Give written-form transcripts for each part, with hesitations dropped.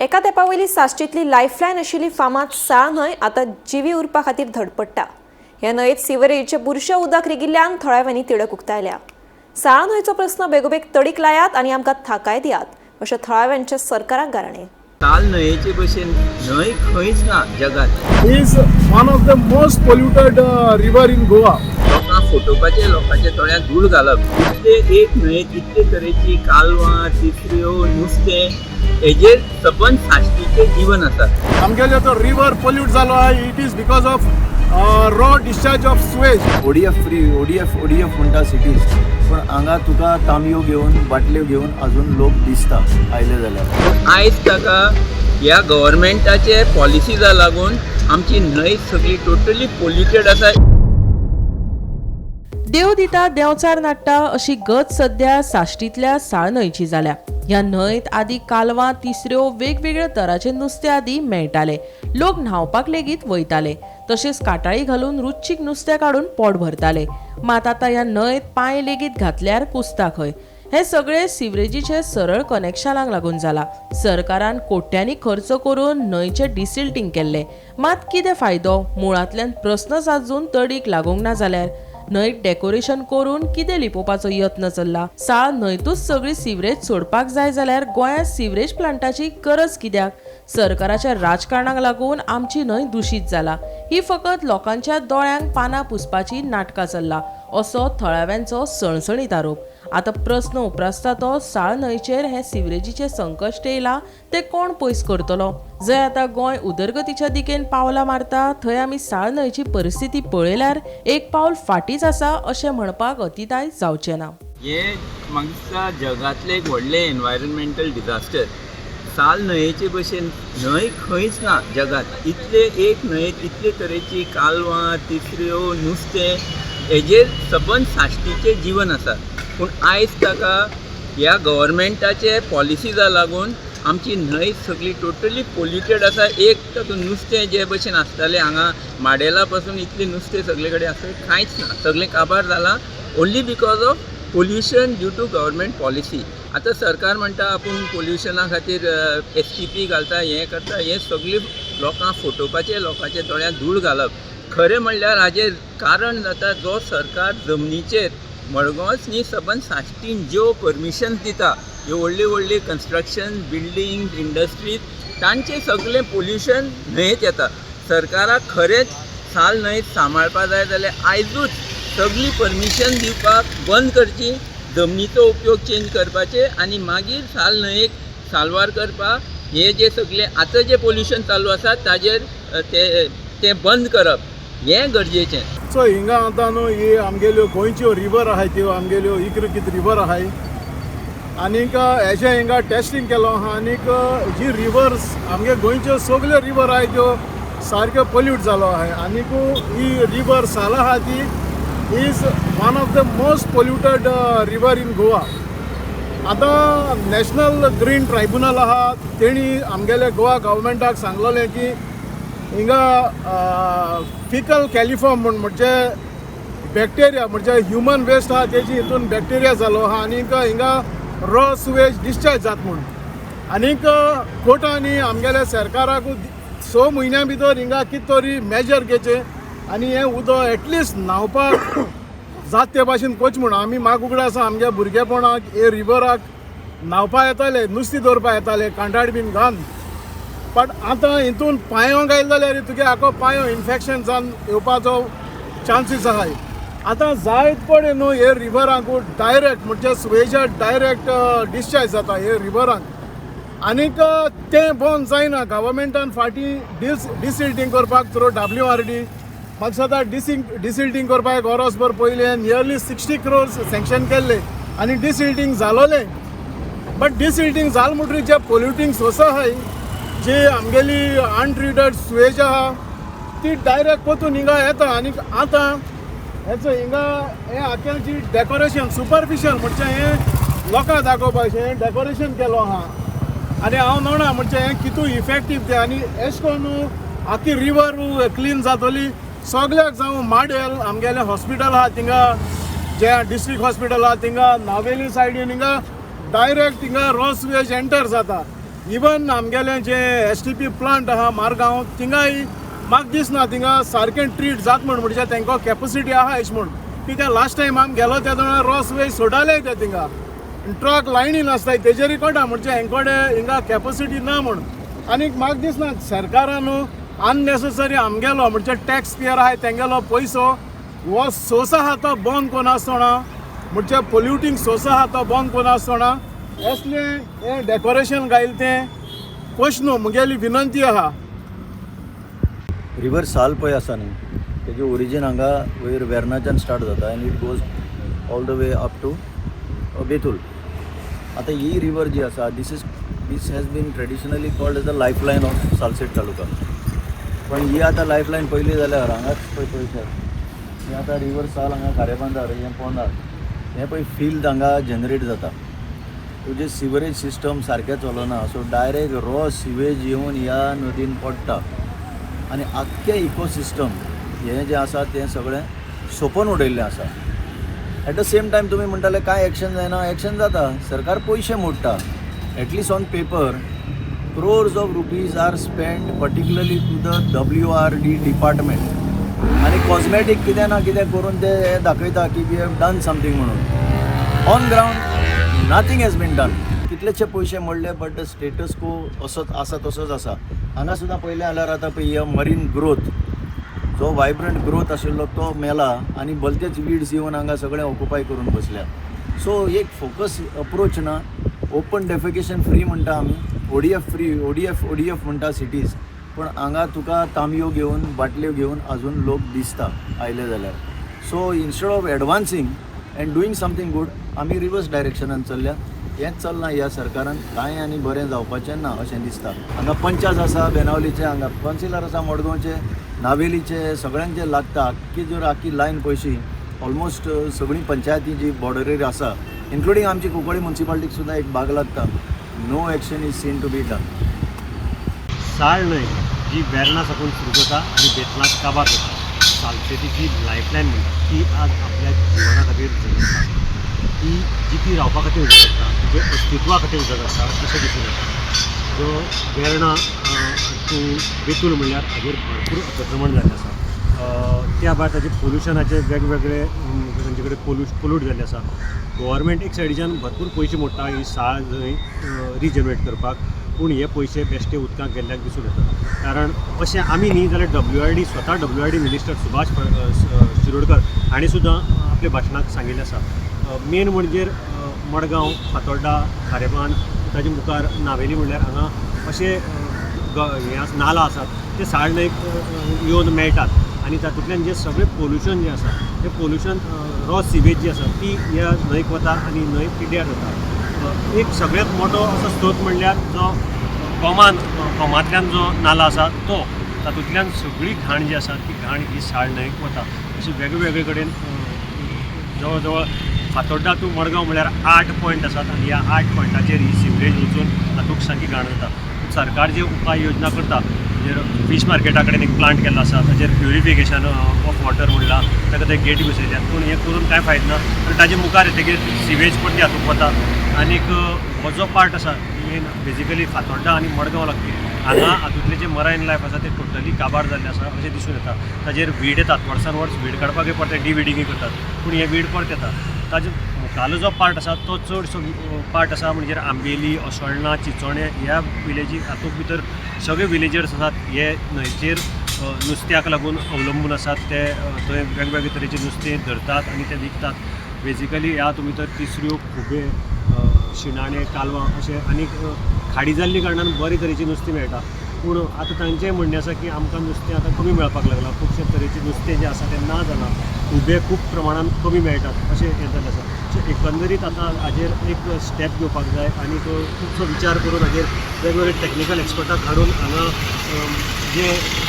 एका तेंपावयली साश्टीतली लायफलायन आशिल्ली फामाद साळ न्हंय आतां जिवी उरपा खातीर धडपडटा। ह्या न्हंयेत सिवरेजचे बुरशे उदक रिगिल्ल्यान थळाव्यांनी तिडक उक्तायल्या। साळ न्हंयचो प्रस्न बेगोबेग तडीक लायात आनी आमकां थाकाय दियात अशें थळाव्यांचे सरकाराक गाराणें। साल न्हंयेचे भशेन न्हंय खंयच ना जगात। Is one of the most polluted river in Goa. लोकांक फोटोवपाचे लोकांच्या दोळ्यांत धूळ घालप, इतले एक न्हंयेत इतले तरेची कालवां, तिसऱ्यो, नुस्तें, हेजेर सबंद साश्टीचें जीवन आसा। आमगेलो तो रिवर पोल्यूट जालो आहा, it is because of raw discharge of Suez. ODF म्हणटा सिटीज, पण हांगा तुका तांबयो घेवन बाटल्यो घेवन अजून लोक दिसता आयले जाल्यार। आयज ताका ह्या गव्हर्मेंटाचे पॉलिसीजा लागून आमची न्हंय सगळी टोटली पोल्युटेड आसा। देव दिता देंवचार नाडटा अशी गत सध्या साश्टीतल्या साळ न्हंयची जाल्या। ह्या न्हंयत आदी कालवां, तिसऱ्यो, वेगवेगळ्या तरांचे नुस्तें आदी मेळटाले। लोक न्हावपाक लेगीत वयताले, तशेंच काटाळी घालून रुचीक नुस्तें काडून पोट भरताले। मात आतां ह्या न्हंयत पांय लेगीत घातल्यार कुसता खंय। हे सगळे सिवरेजीचे सरळ कनेक्शनाक लागून जाला। सरकारान कोट्यांनी खर्च करून न्हंयचे डिसिल्टिंग केल्ले, मात कितें फायदो? मुळांतल्यान प्रस्नच आजून तडीक लागूंक ना जाल्यार न्हंयत डेकोरेशन करून कितें लिपोवपाचो यत्न चल्ला? साळ न्हंयतूच सगळी सिवरेज सोडपाक जाय जाल्यार गोंयांत सिवरेज प्लांटाची गरज कित्याक? सरकाराच्या राजकारणाक लागून आमची न्हंय दुशीत जाला। ही फकत लोकांच्या दोळ्यांक पानां पुसपाची नाटकां चल्ला असो थळाव्यांचो सणसणीत आरोप। आतां प्रस्न उप्रासता तो साळ न्हंयचेर हे सिवरेजीचे संकश्ट येयला ते कोण पयस करतलो? जंय आतां गोंय उदरगतीच्या दिकेन पावलां मारता थंय आमी साळ न्हंयची परिस्थिती पळयल्यार एक पावल फाटीच आसा अशें म्हणपाक अतिताय जावचें ना। हे म्हाका दिसता जगातलें एक व्हडलें एनवायरमेंटल डिजास्टर। साल न्हंयेचे भशेन न्हंय खंयच ना जगात। इतले एक न्हंयेत इतले तरेची कालवां, तिसऱ्यो, नुस्तें, हेजेर सबंद साश्टीचें जीवन आसा। पूण आयज ताका ह्या गव्हर्मेंटाचे पॉलिसीजा लागून आमची न्हंय सगळी टोटली पोल्युटेड आसा। एक तातूंत नुस्तें जे भशेन आसतालें हांगा माडेला पासून इतलें नुस्तें सगळे कडेन आसा कांयच ना, सगळें काबार जालां only because of pollution due to government policy. आतां सरकार म्हणटा आपूण पोल्युशना खातीर STP घालता, हें करता, हें सगळीं लोकांक फोटोवपाचें लोकांच्या दोळ्यांत धूळ घालप। खरें म्हणल्यार हाजें कारण जाता जो सरकार जमनीचेर मडगांवच न्ही सबंद साश्टीन ज्यो परमिशन दिता, ह्यो व्हडली व्हडली कन्स्ट्रक्शन, बिल्डींग, इंडस्ट्रीज, तांचें सगळें पोल्युशन न्हंयेत येता। सरकाराक खरेंच साल न्हंय सांबाळपा जाय जाल्यार आयजूच सगळी परमिशन दिवपाक बंद करची, जमनीचो उपयोग चेंज करपाचे आनी मागीर साल न्हंयेक साल्वार करपाक हे जे सगळे आतां जे पोल्युशन चालू आसा ताजेर ते बंद करप हें गरजेचें। सो हिंगा आतां न्हू ही आमगेल्यो गोंयच्यो रिवर आहाय त्यो आमगेल्यो इकरकीत रिवर आहाय, आनीक हेजें हिंगा टेस्टींग केलो आहा। आनीक जी रिवर्स आमगे गोंयच्यो सगल्यो रिवर आहाय त्यो सारक्यो पोल्यूट जालो आहाय। आनीक ही रिवर साल आहा ती is one of the most polluted river in Goa. आतां नॅशनल ग्रीन ट्रायब्युनल आहा तेणी आमगेले गोवा गव्हर्मेंटाक सांगलोलें की हिंगा फिकल कॅलिफॉर्म म्हणजे बॅक्टेरिया म्हणजे ह्युमन वेस्ट आहा तेजी हितून बॅक्टेरिया जालो आहा आनीक हिंगा रॉ सुवेज डिस्चार्ज जाता म्हूण। आनीक कोर्टांनी आमगेल्या सरकाराक 6 म्हयन्यां भितर हिंगा कितें तरी मेजर घेवचे आनी हें उदक एटलिस्ट न्हावपाक जात ते भाशेन कोच म्हूण। आमी माग उगडा आसा आमगे भुरगेपणाक हे रिवराक न्हावपा येताले, नुस्तें धरपा येताले कांटाळ बीन घालन, बट आतां हितून पांयो गायले जाल्यार तुगे आखो पांयो इन्फेक्शन जावन येवपाचो चान्सीस आहाय। आतां जायत पडे न्हू हे रिवरांक डायरेक्ट म्हणजे सुवेजा डायरेक्ट डिस्चार्ज जाता हे रिवरांक। आनीक तें बंद जायना, गव्हर्मेंटान फाटीं डिसिल्टिंग करपाक थ्रू WRD म्हाका सदां डिसिल्टिंग करपाक एक वर्सभर पयलें नियरली 60 crores सँक्शन केल्ले आनी डिसिल्टिंग जालोलें। बट डिसिल्टिंग जाल म्हणटरी जे पोल्युटींग सोर्स आहाय जी आमगेली अनट्रिटेड सुवेज आहा ती डायरेक्ट पोतून हिंगा येता। आनीक आतां हेचो हिंगा हें आख्याची डेकोरेशन सुपरफिशियल म्हणजे हें लोकांक दाखोवपाचें हें डेकोरेशन केलो आहा आनी हांव म्हणना म्हणजे हें कितू इफेक्टीव तें। आनी एश कोन्न आख्खी रिवर क्लीन जातली सगळ्याक जावं माडेल आमगेलें हॉस्पिटल आहा थिंगा जे डिस्ट्रिक्ट हॉस्पिटल आहा थिंगा नावेली सायडीन हिंगा डायरेक्ट थिंगा रॉ सुवेज एंटर जाता इवन आमगेलें जे STP प्लांट आहा मारगांव थिंगाय म्हाका दिसना थिंगा सारकें ट्रीट जाता म्हणजे तांकां कॅपसिटी आहा अशें म्हण कित्याक लास्ट टायम आमी गेलो त्या दौरान रॉस वेस्ट सोडाले ते थिंगा ट्रक लायनीन आसताय तेजेर कोटा म्हणजे हेंकोडे हिंगा कॅपसिटी ना म्हण आनीक म्हाका दिसना सरकारान अननेसेसरी आमगेलो म्हणजे टॅक्स पेयर आहाय तेंगेलो पयसो हो सोर्स आहा तो बंद कोन आसतना म्हणजे पोल्युटींग सोर्स आहा तो बंद कोन आसतना असले हे डेकोरेशन घायल तें कोश्नो मुगेली विनंती आहा. रिवर साल पळय आसा न्ही तेजें ओरिजीन हांगा वयर वेर्नाच्यान स्टार्ट जाता आनी it goes all the way up to Betul. आतां ही रिवर जी आसा this has been traditionally called as the life line of Salcete taluka. पण ही आतां लायफ लायन पयली जाल्यार हांगाच पळयतात ही आतां रिवर साल हांगा खारेबांदार हें पोंदार हें पळय फिल्ड हांगा जनरेट जाता. तुजें सिवरेज सिस्टम सारकें चलना सो डायरेक्ट रॉ सिवेज येवन ह्या नदीन पडटा आनी आख्खें इकोसिस्टम हें जें आसा तें सगळें सोंपोवन उडयल्लें आसा. एट द सेम टायम तुमी म्हणटाले कांय एक्शन जायना. एक्शन जाता. सरकार पयशे मोडटा. At least on paper crores of rupees are spent particularly to the WRD department आनी कॉस्मेटीक कितें ना कितें करून ते दाखयता की वी हॅव डन समथींग म्हणून. On ground nothing has been done. कितलेशे पयशे मोडले बट द स्टेटस को असोच आसा तसोच आसा. हांगा सुद्दां पयलें जाल्यार आतां पळय मरीन ग्रोथ जो वायब्रंट ग्रोथ आशिल्लो तो मेला आनी भलतेच वीड्स येवन हांगा सगळें ऑक्युपाय करून बसल्या. सो एक फोकस अप्रोच ना. ओपन डेफिकेशन फ्री म्हणटा आमी ODF फ्री ODF म्हणटा सिटीज पण हांगा तुका तांबयो घेवन बाटल्यो घेवन अजून लोक दिसता आयले जाल्यार. So instead of advancing and doing something good आमी रिवर्स डायरेक्शनान चल्ल्या. हेंच चलना ह्या सरकारान. कांय आनी बरें जावपाचें ना अशें दिसता. हांगा पंचायत आसा बेनावलीचे हांगा कावन्सिलर आसा मडगांवचे नावेलीचे सगळ्यांचे लागता. आख्खी लायन पयशी ऑलमोस्ट सगळीं पंचायती जी बॉर्डरीर आसा इन्क्लुडींग आमची कुंकळी म्युन्सिपालिटीक सुद्दां एक भाग लागता. No action is seen to be done. साळ न्हंय जी वेर्ना साकून सुरू जाता आनी बेतलांत काबार जाता सालसेतीची लायफलायन म्हणटा ती आज आपल्या जिवना खातीर झगडटा. ती ती रावपा खातीर झगडटा म्हणजे अस्तित्वा खातीर झगडटा अशें दिसून येता. जो वेर्ना टू बेतूल म्हणल्यार हाजेर भरपूर अतिक्रमण जाल्लें आसा. त्या भायर ताचे पोल्युशनाचे वेगवेगळे तांचे कडेन पोल्यूट जाल्ले आसा. गव्हर्मेंट एक सायडीच्यान भरपूर पयशे मोडटा ही साळ न्हंय रिजनरेट करपाक पूण हे पयशे बेश्टे उदकाक गेल्ल्याक दिसून येता. कारण अशें आमी न्ही जाल्यार WRD स्वता WRD मिनिस्टर सुभाष शिरोडकर हांणी सुद्दां आपल्या भाशणाक सांगिल्लें आसा. मेन म्हणजे मडगांव फातोड्डा खारेबांद ताजे मुखार नावेली म्हणल्यार हांगा अशे हे नाला आसात ते साळ न्हंयक येवन मेळटात आनी तातूंतल्यान जे सगळें पोल्युशन जें आसा तें पोल्युशन रॉ सिवेज जी आसा ती ह्या न्हंयक वता आनी न्हंय पिड्ड्यार जाता. एक सगळ्यांत मोठो असो स्त्रोत म्हणल्यार जो कोमांतल्यान जो नाला आसा तो तातूंतल्यान सगळी घाण जी आसा ती घाण ही साळ न्हंयक वता. अशी वेगवेगळे कडेन जवळ जवळ फातोड्डा टू मडगांव म्हळ्यार 8 पॉयंट आसात आनी ह्या 8 पॉयंटाचेर ही सिवरेज वचून तातूंत सारकी घाण जाता. सरकार जे उपाय योजना करता म्हणजे फीश मार्केटा कडेन एक प्लांट केल्लो आसा ताचेर प्युरिफिकेशन ऑफ वॉटर म्हणला ताका ते गेटी बसयल्यात पूण हें करून कांय फायदो ना. कारण ताजे मुखार येतकीर सिवेज परती हातूंत वता आनीक हो जो पार्ट आसा मेन बेजिकली फातोड्डा आनी मडगांव लागपी हांगा हातूंतले जे मरायन लायफ आसा ते टोटली काबार जाल्लें आसा अशें दिसून येता. ताजेर वीड येतात वर्सान वर्स वीड काडपाकय परते डिविडिंगूय करतात पूण हे वीड परत येता. ताजे मुखालो जो पार्ट आसा तो चडसो पार्ट आसा म्हणजे आंबेली असोळणा चिचोणे ह्या विलेजी हातूंत भितर सगळे विलेजर्स आसात हे न्हंयचेर नुस्त्याक लागून अवलंबून आसात. ते थंय वेगवेगळे तरेचे नुस्तें धरतात आनी ते विकतात. बेजिकली ह्या हातूंत भितर तिसऱ्यो खुबे शिणाणे कालवां अशें आनीक खाडी जाल्ली कारणान बरे तरेची नुस्तीं मेळटा. पूण आतां तांचें म्हणणें आसा की आमकां नुस्तें आतां कमी मेळपाक लागलां. खुबशे तरेचें नुस्तें जें आसा तें ना जालां. खुबे खूब प्रमाणान कमी मेळटात अशें हें जाल्लें आसा. सो एकंदरीत आतां हाजेर एक स्टेप घेवपाक जाय आनी खुबसो विचार करून हाजेर वेगवेगळे टॅक्निकल एक्सपर्टाक हाडून हांगा जे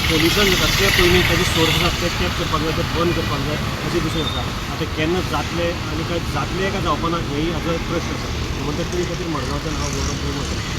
पोल्युशन जाता तें पयलीं ताजे सोर्स आसात ते चॅक करपाक जाय ते बंद करपाक जाय अशें दिसून येता. आतां केन्ना जातलें आनी काय जातलें काय जावपाना हेंय हाजो प्रश्न आसा. म्हणटकीर खातीर मडगांवच्यान हांव गौरव